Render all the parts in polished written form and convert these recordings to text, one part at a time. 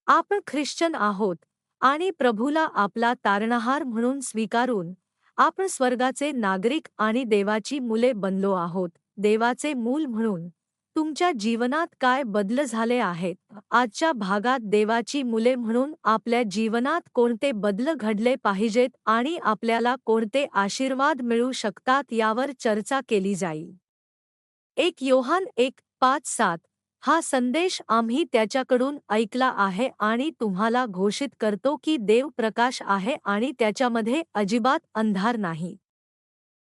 आपण ख्रिश्चन आहोत आणि प्रभूला आपला तारणहार म्हणून स्वीकारून आपण स्वर्गाचे नागरिक आणि देवाची मुले बनलो आहोत. देवाचे मूल म्हणून तुमच्या जीवनात काय बदल झाले आहेत? आजच्या भागात देवाची मुले म्हणून आपल्या जीवनात कोणते बदल घडले पाहिजेत आणि आपल्याला कोणते आशीर्वाद मिळू शकतात यावर चर्चा केली जाईल. 1 योहान 1:5-7 हा संदेश आम्ही त्याच्याकडून ऐकला आहे आणि तुम्हाला घोषित करतो की देव प्रकाश आहे आणि त्याच्यामध्ये अजिबात अंधार नाही.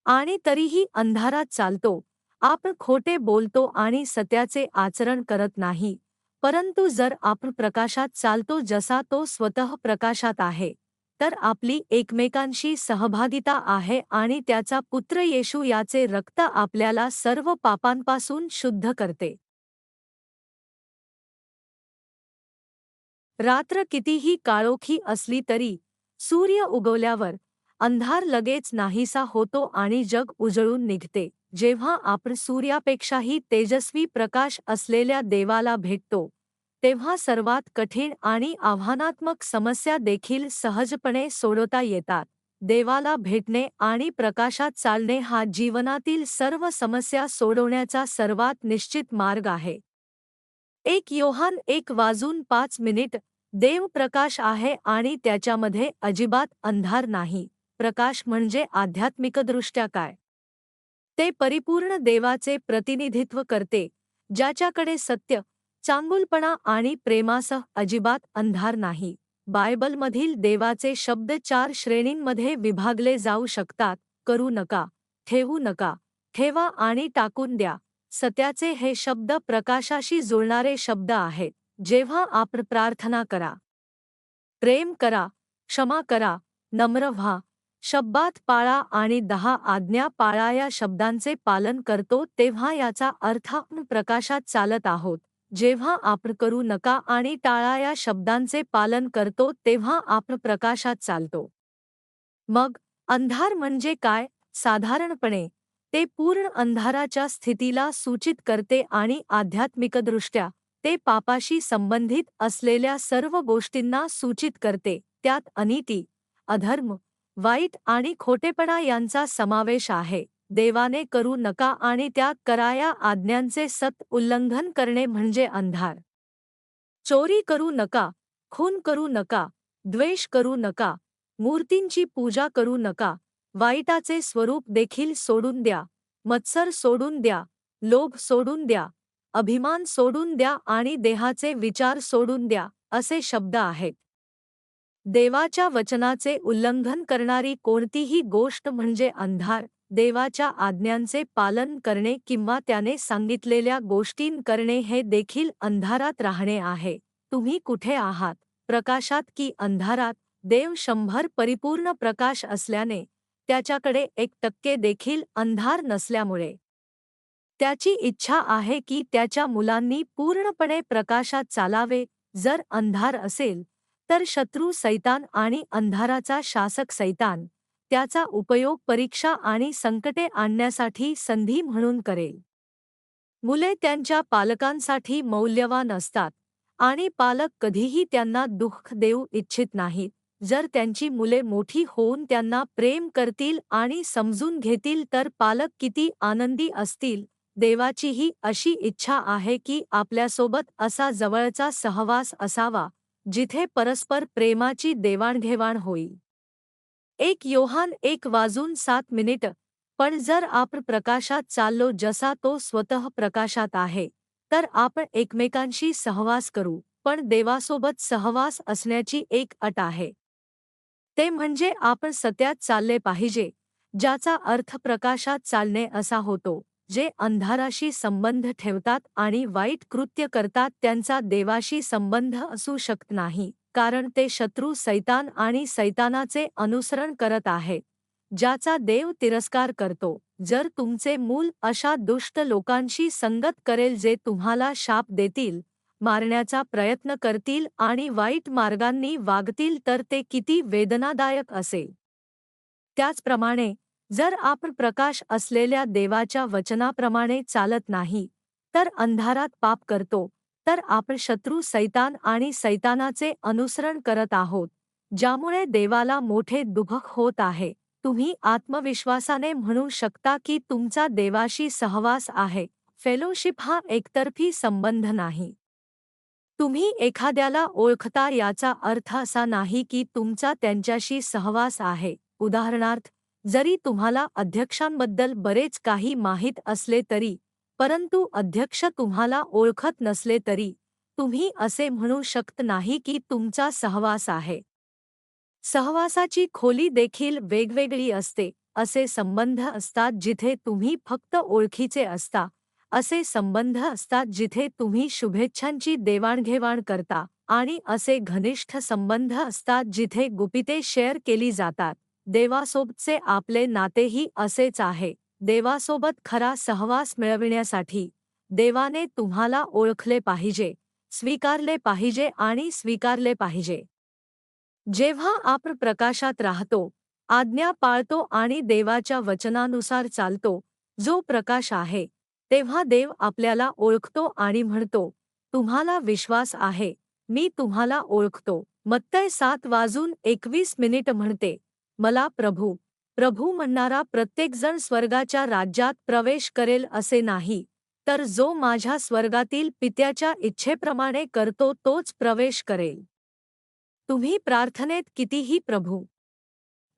आणि तरीही अंधारात चालतो, आपण खोटे बोलतो आणि सत्याचे आचरण करत नाही. परंतु जर आपण प्रकाशात चालतो जसा तो स्वतः प्रकाशात आहे, तर आपली एकमेकांशी सहभागिता आहे आणि त्याचा पुत्र येशू याचे रक्त आपल्याला सर्व पापांपासून शुद्ध करते. रात्र कितीही काळोखी असली तरी सूर्य उगवल्यावर अंधार लगेच नाहीसा होतो आणि जग उजळून निघते. जेव्हा आपण सूर्यापेक्षाही तेजस्वी प्रकाश असलेल्या देवाला भेटतो, तेव्हा सर्वात कठीण आणि आव्हानात्मक समस्या देखील सहजपणे सोडवता येतात. देवाला भेटणे आणि प्रकाशात चालणे हा जीवनातील सर्व समस्या सोडवण्याचा सर्वात निश्चित मार्ग आहे. 1 योहान 1:5 देव प्रकाश आहे आणि त्याच्यामध्ये अजिबात अंधार नाही. प्रकाश म्हणजे आध्यात्मिकदृष्ट्या काय? ते परिपूर्ण देवाचे प्रतिनिधित्व करते, ज्याच्याकडे सत्य, चांगुलपणा आणि प्रेमासह अजिबात अंधार नाही. बायबलमधील देवाचे शब्द 4 श्रेणींमध्ये विभागले जाऊ शकतात: करू नका, ठेवू नका, ठेवा आणि टाकून द्या. सत्याचे हे शब्द प्रकाशाशी जुळणारे शब्द आहेत. जेव्हा आपण प्रार्थना करा, प्रेम करा, क्षमा करा, नम्र व्हा, शब्दात पाळा आणि 10 आज्ञा पाळा या शब्दांचे पालन करतो, तेव्हा याचा अर्थ आपण प्रकाशात चालत आहोत. जेव्हा आपण करू नका आणि टाळा या शब्दांचे पालन करतो, तेव्हा आपण प्रकाशात चालतो. मग अंधार म्हणजे काय? साधारणपणे ते पूर्ण अंधाराच्या स्थितीला सूचित करते आणि आध्यात्मिकदृष्ट्या ते पापाशी संबंधित असलेल्या सर्व गोष्टींना सूचित करते. त्यात अनीती, अधर्म, वाईट आणि खोटेपणा यांचा समावेश आहे. देवाने करू नका आणि त्या करा या आज्ञांचे उल्लंघन करणे म्हणजे अंधार. चोरी करू नका, खून करू नका, द्वेष करू नका, मूर्तींची पूजा करू नका, वाईटाचे स्वरूप देखील सोडून द्या, मत्सर सोडून द्या, लोभ सोडून द्या, अभिमान सोडून द्या आणि देहाचे विचार सोडून द्या, असे शब्द आहेत. देवाच्या वचनाचे उल्लंघन करणारी कोणतीही गोष्ट म्हणजे अंधार. देवाच्या आज्ञांचे पालन करणे किंवा त्याने सांगितलेल्या गोष्टी करणे हे देखील अंधारात राहणे आहे. तुम्ही कुठे आहात, प्रकाशात की अंधारात? देव 100 परिपूर्ण प्रकाश असल्याने त्याच्याकडे 1% देखील अंधार नसल्यामुळे त्याची इच्छा आहे की त्याच्या मुलांनी पूर्णपणे प्रकाशात चालावे. जर अंधार असेल तर शत्रू सैतान आणि अंधाराचा शासक सैतान त्याचा उपयोग परीक्षा आणि संकटे आणण्यासाठी संधी म्हणून करेल. मुले त्यांच्या पालकांसाठी मौल्यवान असतात आणि पालक कधीही त्यांना दुःख देऊ इच्छित नाहीत. जर त्यांची मुले मोठी होऊन त्यांना प्रेम करतील आणि समजून घेतील तर पालक किती आनंदी असतील. देवाचीही अशी इच्छा आहे की आपल्यासोबत असा जवळचा सहवास असावा, जिथे परस्पर प्रेमाची देवाणघेवाण होईल. 1 योहान 1:7 पण जर आपण प्रकाशात चाललो जसा तो स्वतः प्रकाशात आहे, तर आपण एकमेकांशी सहवास करू. पण देवासोबत सहवास असण्याची एक अट आहे. ते म्हणजे आपण सत्यात चालले पाहिजे, ज्याचा अर्थ प्रकाशात चालणे असा होतो. जे अंधाराशी संबंध ठेवतात आणि वाईट कृत्य करतात त्यांचा देवाशी संबंध असू शकत नाही, कारण ते शत्रू सैतान आणि सैतानाचे अनुसरण करत आहेत, ज्याचा देव तिरस्कार करतो. जर तुमचे मूल अशा दुष्ट लोकांशी संगत करेल जे तुम्हाला शाप देतील, मारण्याचा प्रयत्न करतील आणि वाईट मार्गांनी वागतील तर ते किती वेदनादायक असेल. त्याचप्रमाणे जर आपण प्रकाश असलेल्या देवाच्या वचनाप्रमाणे चालत नाही, तर अंधारात पाप करतो, तर आपण शत्रू सैतान आणि सैतानाचे अनुसरण करत आहोत, ज्यामुळे देवाला मोठे दुःख होत आहे. तुम्ही आत्मविश्वासाने म्हणू शकता की तुमचा देवाशी सहवास आहे. फेलोशिप हा एकतर्फी संबंध नाही. तुम्ही एखाद्याला ओळखता याचा अर्थ असा नाही की तुमचा त्यांच्याशी सहवास आहे. उदाहरणार्थ, जरी तुम्हाला अध्यक्षांबद्दल बरेच काही माहीत असले तरी, परंतु अध्यक्ष तुम्हाला ओळखत नसले तरी, तुम्ही असे म्हणू शकत नाही की तुमचा सहवास आहे. सहवासाची खोली देखील वेगवेगळी असते. असे संबंध असतात जिथे तुम्ही फक्त ओळखीचे असता. असे संबंध असतात जिथे तुम्ही शुभेच्छांची देवाणघेवाण करता, आणि असे घनिष्ठ संबंध असतात जिथे गुपिते शेअर केली जातात. देवासोबतचे आपले नातेही असेच आहे. देवासोबत खरा सहवास मिळविण्यासाठी देवाने तुम्हाला ओळखले पाहिजे, स्वीकारले पाहिजे आणि स्वीकारले पाहिजे. जेव्हा आपण प्रकाशात राहतो, आज्ञा पाळतो आणि देवाच्या वचनानुसार चालतो, जो प्रकाश आहे, तेव्हा देव आपल्याला ओळखतो आणि म्हणतो, तुम्हाला विश्वास आहे, मी तुम्हाला ओळखतो. मत्तय 7:21 म्हणते, मला प्रभू, प्रभू म्हणणारा प्रत्येकजण स्वर्गाच्या राज्यात प्रवेश करेल असे नाही, तर जो माझ्या स्वर्गातील पित्याच्या इच्छेप्रमाणे करतो तोच प्रवेश करेल. तुम्ही प्रार्थनेत कितीही प्रभू,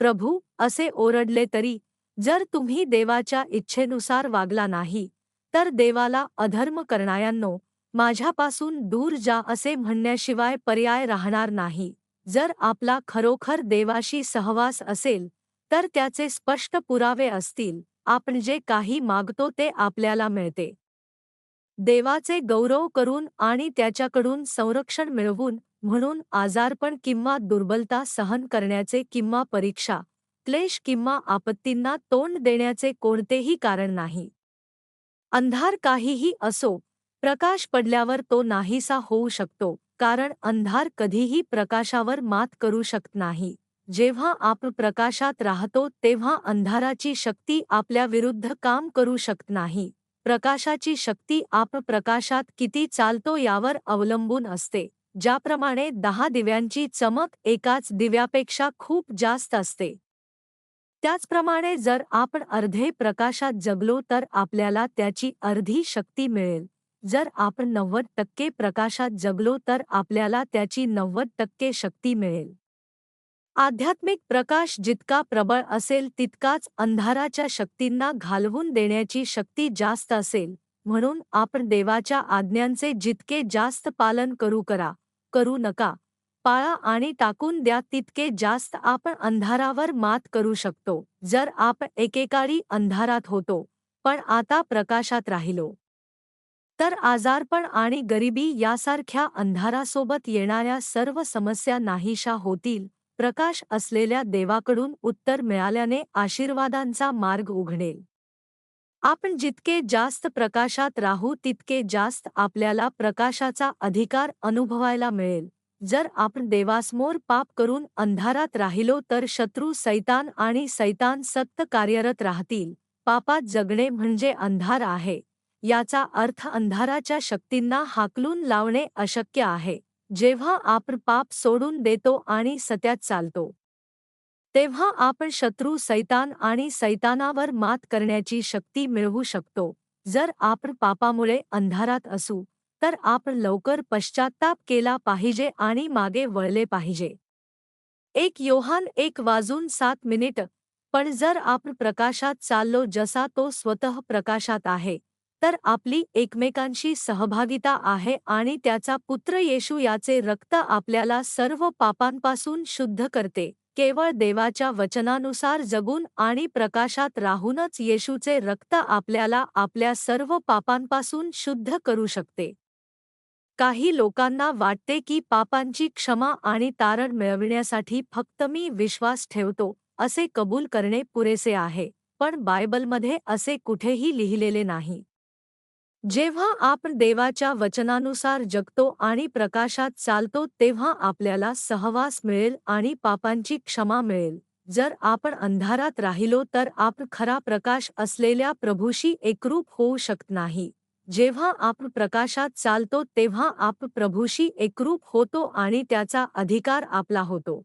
प्रभू असे ओरडले तरी, जर तुम्ही देवाच्या इच्छेनुसार वागला नाही, तर देवाला अधर्म करणाऱ्यांनो, माझ्यापासून दूर जा असे म्हणण्याशिवाय पर्याय राहणार नाही. जर आपला खरोखर देवाशी सहवास असेल, तर त्याचे स्पष्ट पुरावे असतील. आपण जे काही मागतो ते आपल्याला मिळते. देवाचे गौरव करून आणि त्याच्याकडून संरक्षण मिळवून, म्हणून आजारपण किंवा दुर्बलता सहन करण्याचे किंवा परीक्षा, क्लेश किंवा आपत्तींना तोंड देण्याचे कोणतेही कारण नाही. अंधार काहीही असो, प्रकाश पडल्यावर तो नाहीसा होऊ शकतो, कारण अंधार कधीही प्रकाशावर मात करू शकत नाही. जेव्हा आपण प्रकाशात राहतो तेव्हा अंधाराची शक्ती आपल्या विरुद्ध काम करू शकत नाही. प्रकाशाची शक्ती आपण प्रकाशात किती चालतो यावर अवलंबून असते. ज्याप्रमाणे 10 दिव्यांची चमक एकाच दिव्यापेक्षा खूप जास्त असते, त्याचप्रमाणे जर आपण अर्धे प्रकाशात जगलो तर आपल्याला त्याची अर्धी शक्ती मिळेल. जर आपण 90% प्रकाशात जगलो तर आपल्याला त्याची 90% शक्ती मिळेल. आध्यात्मिक प्रकाश जितका प्रबळ असेल तितकाच अंधाराच्या शक्तींना घालवून देण्याची शक्ती जास्त असेल. म्हणून आपण देवाच्या आज्ञांचे जितके जास्त पालन करू नका, पाळा आणि टाकून द्या, तितके जास्त आपण अंधारावर मात करू शकतो. जर आपण एकेकाळी अंधारात होतो, पण आता प्रकाशात राहिलो, तर आजारपण आणि गरिबी यासारख्या अंधारासोबत येणाऱ्या सर्व समस्या नाहीशा होतील. प्रकाश असलेल्या देवाकडून उत्तर मिळाल्याने आशीर्वादांचा मार्ग उघडेल. आपण जितके जास्त प्रकाशात राहू तितके जास्त आपल्याला प्रकाशाचा अधिकार अनुभवायला मिळेल. जर आपण देवासमोर पाप करून अंधारात राहिलो तर शत्रू सैतान आणि सैतान सत्य कार्यरत राहतील. पापात जगणे म्हणजे अंधार आहे. याचा अर्थ अंधाराच्या शक्तींना हाकलून लावणे अशक्य आहे. जेव्हा आपण पाप सोडून देतो आणि सत्यात चालतो, तेव्हा आपण शत्रू सैतान आणि सैतानावर मात करण्याची शक्ती मिळवू शकतो. जर आपण पापामुळे अंधारात असू, तर आपण लवकर पश्चात्ताप केला पाहिजे आणि मागे वळले पाहिजे. 1 योहान 1:7 पण जर आपण प्रकाशात चाललो जसा तो स्वतः प्रकाशात आहे, तर आपली एकमेकांशी सहभागिता आहे आणि त्याचा पुत्र येशू याचे रक्त आपल्याला सर्व पापांपासून शुद्ध करते. केवळ देवाच्या वचनानुसार जगून आणि प्रकाशात राहूनच येशूचे रक्त आपल्याला आपल्या सर्व पापांपासून शुद्ध करू शकते. काही लोकांना वाटते की पापांची क्षमा आणि तारण मिळविण्यासाठी फक्त मी विश्वास ठेवतो असे कबूल करणे पुरेसे आहे, पण बायबलमध्ये असे कुठेही लिहिलेले नाही. जेव्हा आपण देवाच्या वचनानुसार जगतो आणि प्रकाशात चालतो तेव्हा आपल्याला सहवास मिळेल आणि पापांची क्षमा मिळेल. जर आपण अंधारात राहिलो तर आपण खरा प्रकाश असलेल्या प्रभूशी एकरूप होऊ शकत नाही. जेव्हा आपण प्रकाशात चालतो तेव्हा आपण प्रभूशी एकरूप होतो आणि त्याचा अधिकार आपला होतो.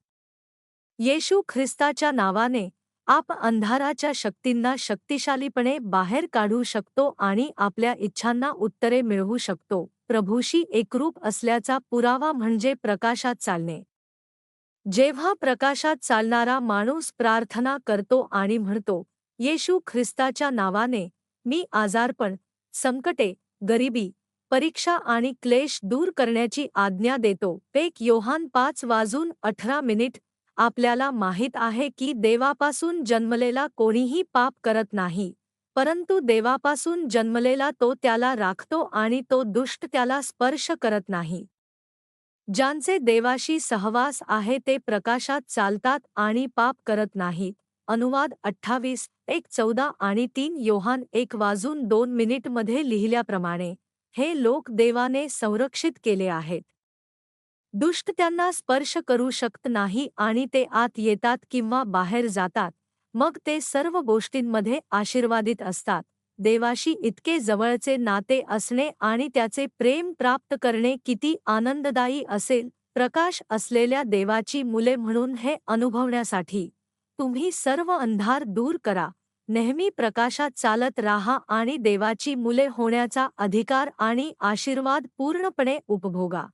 येशू ख्रिस्ताच्या नावाने आपण अंधाराच्या शक्तींना शक्तिशालीपणे बाहेर काढू शकतो आणि आपल्या इच्छांना उत्तरे मिळवू शकतो. प्रभूशी एकरूप असल्याचा पुरावा म्हणजे प्रकाशात चालणे. जेव्हा प्रकाशात चालणारा माणूस प्रार्थना करतो आणि म्हणतो, येशू ख्रिस्ताच्या नावाने मी आजारपण, संकटे, गरिबी, परीक्षा आणि क्लेश दूर करण्याची आज्ञा देतो. पेक योहान 5:18 आपल्याला माहीत आहे की देवापासून जन्मलेला कोणीही पाप करत नाही, परंतु देवापासून जन्मलेला तो त्याला राखतो आणि तो दुष्ट त्याला स्पर्श करत नाही. ज्यांचे देवाशी सहवास आहे ते प्रकाशात चालतात आणि पाप करत नाहीत. अनुवाद 28:1-14 आणि 3 योहान 1:2 मध्ये लिहिल्याप्रमाणे हे लोक देवाने संरक्षित केले आहेत. दुष्ट त्यांना स्पर्श करू शकत नाही आणि ते आत येतात किंवा बाहेर जातात, मग ते सर्व गोष्टींमध्ये आशीर्वादित असतात. देवाशी इतके जवळचे नाते असणे आणि त्याचे प्रेम प्राप्त करणे किती आनंददायी असेल. प्रकाश असलेल्या देवाची मुले म्हणून हे अनुभवण्यासाठी तुम्ही सर्व अंधार दूर करा, नेहमी प्रकाशात चालत राहा आणि देवाची मुले होण्याचा अधिकार आणि आशीर्वाद पूर्णपणे उपभोगा.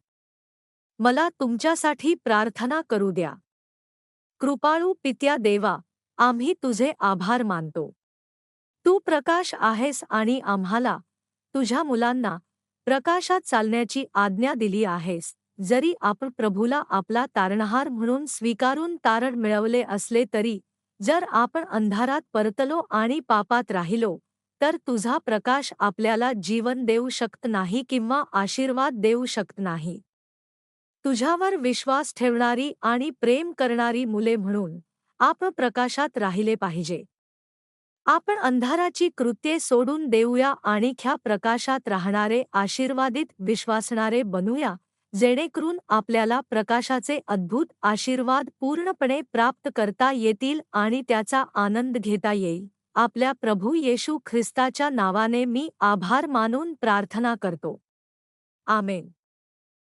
मला तुमच्यासाठी प्रार्थना करू द्या. कृपाळू पित्या देवा, आम्ही तुझे आभार मानतो. तू प्रकाश आहेस आणि आम्हाला, तुझ्या मुलांना, प्रकाशात चालण्याची आज्ञा दिली आहेस. जरी आपण प्रभूला आपला तारणहार म्हणून स्वीकारून तारण मिळवले असले तरी, जर आपण अंधारात परतलो आणि पापात राहिलो, तर तुझा प्रकाश आपल्याला जीवन देऊ शकत नाही किंवा आशीर्वाद देऊ शकत नाही. तुझ्यावर विश्वास ठेवणारी आणि प्रेम करणारी मुले म्हणून आपण प्रकाशात राहिले पाहिजे. आपण अंधाराची कृत्ये सोडून देऊया आणि ख्या प्रकाशात राहणारे आशीर्वादित विश्वासणारे बनूया, जेणेकरून आपल्याला प्रकाशाचे अद्भुत आशीर्वाद पूर्णपणे प्राप्त करता येतील आणि त्याचा आनंद घेता येईल. आपल्या प्रभू येशू ख्रिस्ताच्या नावाने मी आभार मानून प्रार्थना करतो. आमेन.